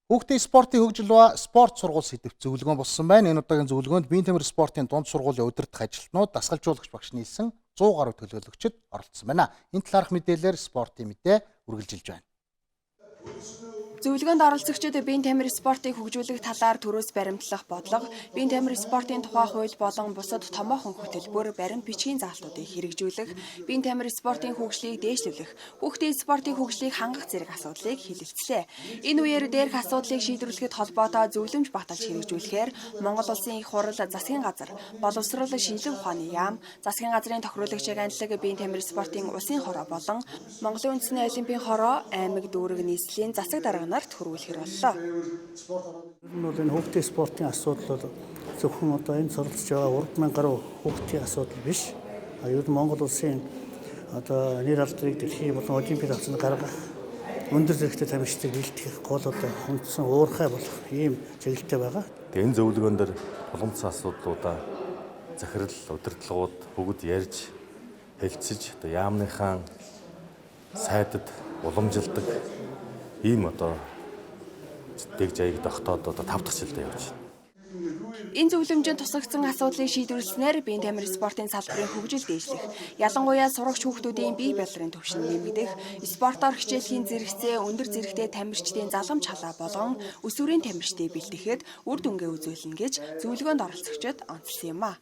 Хүүхдийн спортын хөгжил ба спорт сургууль сэдвт зөвлөгөөн болсон байна. Энэ удаагийн зөвлөгөөнд биеийн тамир спортын дунд сургуулийн удирдах ажилтнууд, дасгалжуулагч багш нийлсэн 100 гаруй төлөөлөгчд оролцсон байна. Энэ талаарх мэдээлэлээр спортын мэдээ үргэлжилж байна. Зөвлөгөөнд оролцогчид биеийн тамир спортыг хөгжүүлэх талаар төрөөс баримтлах бодлого, биеийн тамир спортын тухай хууль болон бусад томоохон хөтөлбөр, баримт бичгийн заалтуудыг хэрэгжүүлэх, биеийн тамир спортын хөгжлийг дээшлүүлэх, хүүхдийн спортын хөгжлийг хангах зэрэг асуудлыг хэлэлцлээ. Энэ үеэр дээрх асуудлыг шийдвэрлэхэд холбоотой зөвлөмж баталж хэрэгжүүлэхээр Монгол Улсын их хурал, засгийн газар, боловсрол шинжилгээ ухааны яам, засгийн газрын тохируулагчийн агентлаг, биеийн тамир спортын улсын хороо болон Монголын үндэсний олимпийн хороо, аймаг дүүрэг нийслэлийн засаг дарга нарт хүрүүлэхэр боллоо. Энэ бол энэ хүүхдийн спортын асуудал бол зөвхөн одоо энэ суралцж байгаа 30000 гаруй хүүхдийн асуудал биш. Ер нь Монгол улсын одоо нэр алдрыг дэлхийн болон олимпиад авсан гаргах өндөр зэрэгтэй тамирчдыг бэлтгэх гол одоо хүндсэн уурхай болох ийм чиглэлтэй байгаа. Энэ зөвлөгөөн дээр тулгымцсан асуудлуудаа захирал удирдлагууд бүгд ярьж хэлцэж одоо яамныхаа сайдад уламжилдаг ийм одоо дэг жайг тогтоод одоо 5 дахь жилдээ явж байна. Энэ зөвлөмжөнд тусгагдсан асуудлыг шийдвэрлэснээр биеийн тамир спортын салбарын хөгжил дээшлэх, ялангуяа сурагч хүүхдүүдийн бие балрын түвшин нэмэгдэх, спортоор хичээлийн зэрэгцээ өндөр зэрэгтэй тамирчдын заламж халаа болгон өсвөрийн тамирчдыг бэлтгэхэд үр дүнгээ үзүүлнэ гэж зөвлөгөөнд оролцогчид онцлсон юм а.